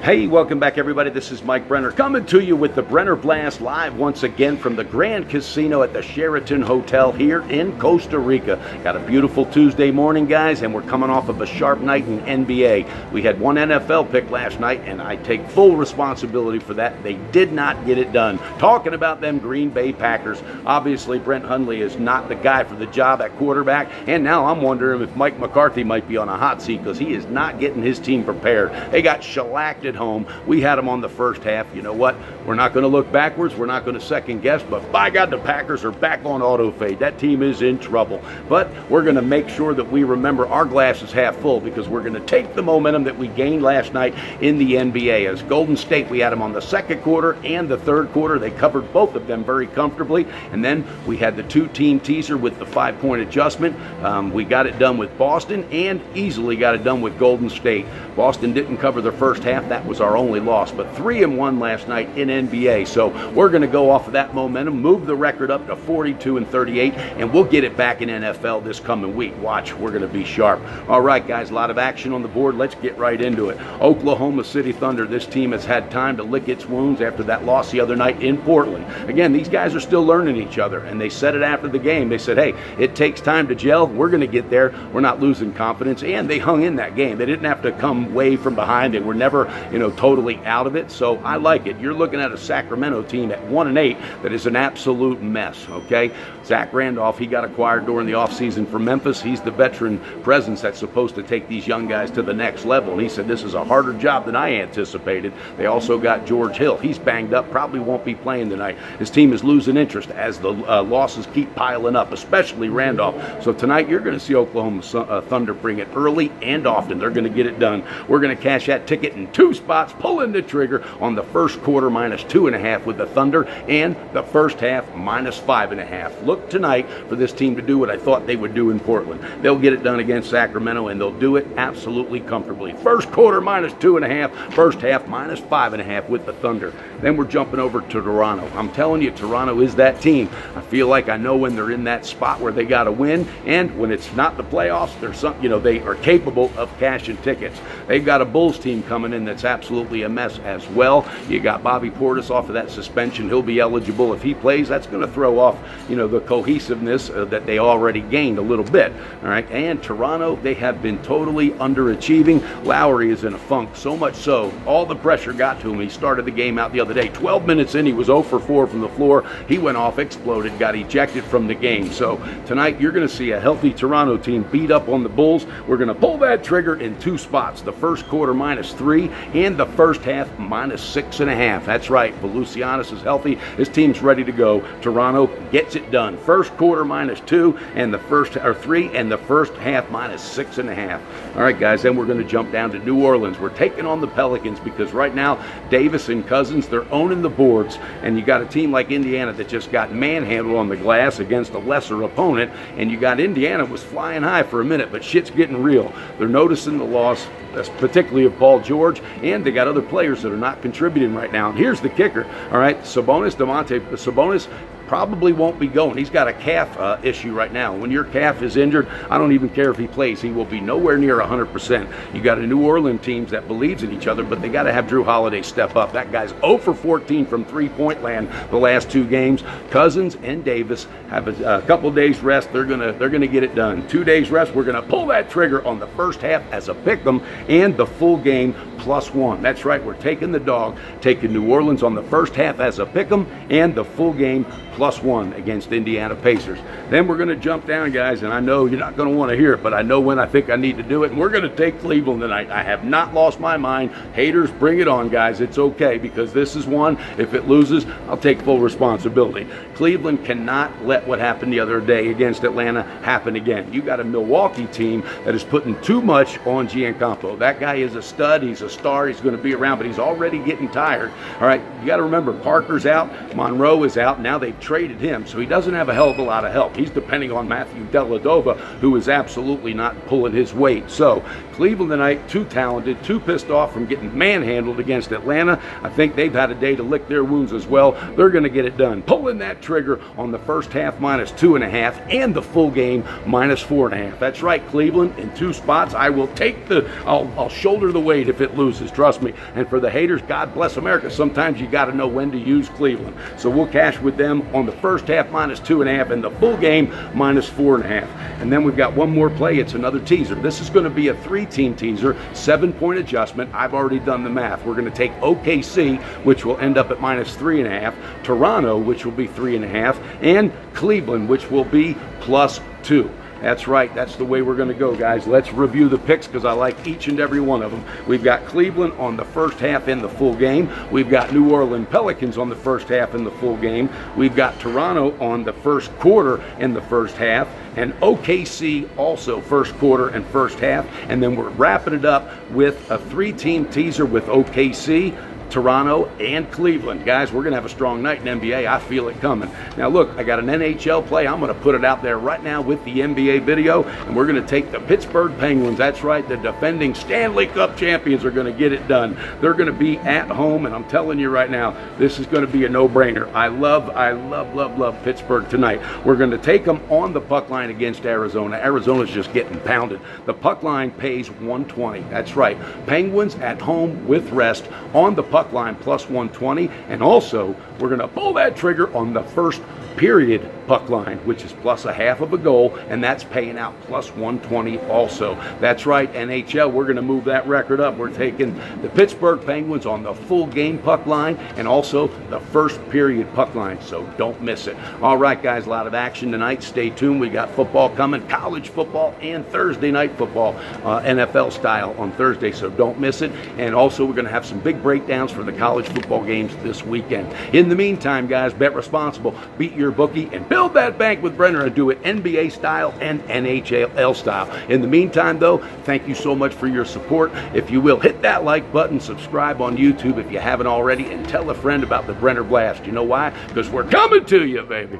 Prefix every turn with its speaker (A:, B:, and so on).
A: Hey, welcome back everybody. This is Mike Brenner coming to you with the Brenner Blast live once again from the Grand Casino at the Sheraton Hotel here in Costa Rica. Got a beautiful Tuesday morning, guys, and we're coming off of a sharp night in NBA. We had one NFL pick last night, and I take full responsibility for that. They did not get it done. Talking about them Green Bay Packers, obviously Brent Hundley is not the guy for the job at quarterback, and now I'm wondering if Mike McCarthy might be on a hot seat because he is not getting his team prepared. They got shellacked at home. We had them on the first half. You know what? We're not going to look backwards. We're not going to second guess, but by God, the Packers are back on auto fade. That team is in trouble. But we're going to make sure that we remember our glass is half full because we're going to take the momentum that we gained last night in the NBA. As Golden State, we had them on the second quarter and the third quarter. They covered both of them very comfortably. And then we had the two-team teaser with the 5-point adjustment. We got it done with Boston and easily got it done with Golden State. Boston didn't cover the first half. That was our only loss, but 3-1 last night in NBA. So we're going to go off of that momentum, move the record up to 42-38, and we'll get it back in NFL this coming week. Watch, we're going to be sharp. All right, guys, a lot of action on the board. Let's get right into it. Oklahoma City Thunder, this team has had time to lick its wounds after that loss the other night in Portland. Again, these guys are still learning each other, and they said it after the game. They said, hey, it takes time to gel. We're going to get there. We're not losing confidence, and they hung in that game. They didn't have to come way from behind. They were never, totally out of it. So I like it. You're looking at a Sacramento team at 1-8 that is an absolute mess, okay? Zach Randolph, he got acquired during the offseason from Memphis. He's the veteran presence that's supposed to take these young guys to the next level. And he said, this is a harder job than I anticipated. They also got George Hill. He's banged up, probably won't be playing tonight. His team is losing interest as the losses keep piling up, especially Randolph. So tonight you're going to see Oklahoma Thunder bring it early and often. They're going to get it done. We're going to cash that ticket in 2 spots, pulling the trigger on the first quarter -2.5 with the Thunder and the first half -5.5. Look tonight for this team to do what I thought they would do in Portland. They'll get it done against Sacramento, and they'll do it absolutely comfortably. First quarter -2.5, first half -5.5 with the Thunder. Then we're jumping over to Toronto. I'm telling you, Toronto is that team. I feel like I know when they're in that spot where they got to win, and when it's not the playoffs, there's some, they are capable of cashing tickets. They've got a Bulls team coming in that's absolutely a mess as well. You got Bobby Portis off of that suspension. He'll be eligible if he plays. That's going to throw off, the cohesiveness that they already gained a little bit. All right, and Toronto, they have been totally underachieving. Lowry is in a funk, so much so all the pressure got to him. He started the game out the other day. 12 minutes in, he was 0 for 4 from the floor. He went off, exploded, got ejected from the game. So tonight you're going to see a healthy Toronto team beat up on the Bulls. We're going to pull that trigger in 2 spots. The first quarter -3 and the first half -6.5. That's right. Volusianis is healthy. His team's ready to go. Toronto gets it done. First quarter -2 and the first 3 and the first half -6.5. All right, guys. Then we're going to jump down to New Orleans. We're taking on the Pelicans because right now Davis and Cousins, they're owning the boards, and you got a team like Indiana that just got manhandled on the glass against a lesser opponent, and you got Indiana was flying high for a minute, but shit's getting real. They're noticing the loss, particularly of Paul George, and they got other players that are not contributing right now. And here's the kicker, all right, Sabonis probably won't be going. He's got a calf issue right now. When your calf is injured, I don't even care if he plays. He will be nowhere near 100%. You got a New Orleans team that believes in each other, but they got to have Drew Holiday step up. That guy's 0 for 14 from three-point land the last 2 games. Cousins and Davis have a couple days rest. They're gonna get it done. 2 days rest. We're gonna pull that trigger on the first half as a pick'em and the full game +1. That's right. We're taking the dog, taking New Orleans on the first half as a pick'em and the full game +1 against Indiana Pacers. Then we're going to jump down, guys, and I know you're not going to want to hear it, but I know when I think I need to do it, and we're going to take Cleveland tonight. I have not lost my mind. Haters, bring it on, guys. It's okay, because this is one. If it loses, I'll take full responsibility. Cleveland cannot let what happened the other day against Atlanta happen again. You got a Milwaukee team that is putting too much on Giancamppo. That guy is a stud. He's a star. He's going to be around, but he's already getting tired. All right, you got to remember, Parker's out. Monroe is out. Now they've traded him, so he doesn't have a hell of a lot of help. He's depending on Matthew Dellavedova, who is absolutely not pulling his weight. So Cleveland tonight, too talented, too pissed off from getting manhandled against Atlanta. I think they've had a day to lick their wounds as well. They're going to get it done. Pulling that trigger on the first half -2.5 and the full game -4.5. That's right, Cleveland in 2 spots. I will take I'll shoulder the weight if it loses, trust me. And for the haters, God bless America. Sometimes you got to know when to use Cleveland. So we'll cash with them on the first half -2.5 and the full game -4.5. And then we've got one more play. It's another teaser. This is going to be a 3-team teaser, 7-point adjustment. I've already done the math. We're going to take OKC, which will end up at -3.5, Toronto, which will be 3.5, and Cleveland, which will be +2. That's right. That's the way we're going to go, guys. Let's review the picks because I like each and every one of them. We've got Cleveland on the first half in the full game. We've got New Orleans Pelicans on the first half in the full game. We've got Toronto on the first quarter in the first half. And OKC also first quarter and first half. And then we're wrapping it up with a 3-team teaser with OKC, Toronto, and Cleveland. Guys, we're going to have a strong night in NBA. I feel it coming. Now, look, I got an NHL play. I'm going to put it out there right now with the NBA video, and we're going to take the Pittsburgh Penguins. That's right, the defending Stanley Cup champions are going to get it done. They're going to be at home, and I'm telling you right now, this is going to be a no-brainer. I love Pittsburgh tonight. We're going to take them on the puck line against Arizona. Arizona's just getting pounded. The puck line pays 120. That's right. Penguins at home with rest on the puck line +120, and also we're going to pull that trigger on the first period puck line, which is +0.5 of a goal, and that's paying out +120 also. That's right, NHL, we're going to move that record up. We're taking the Pittsburgh Penguins on the full game puck line and also the first period puck line, so don't miss it. All right, guys, a lot of action tonight. Stay tuned. We got football coming, college football and Thursday night football, NFL style on Thursday, so don't miss it. And also, we're going to have some big breakdowns for the college football games this weekend. In the meantime, guys, bet responsible, beat your bookie, and build that bank with Brenner and do it NBA style and NHL style. In the meantime, though, thank you so much for your support. If you will, hit that like button, subscribe on YouTube if you haven't already, and tell a friend about the Brenner Blast. You know why? Because we're coming to you, baby.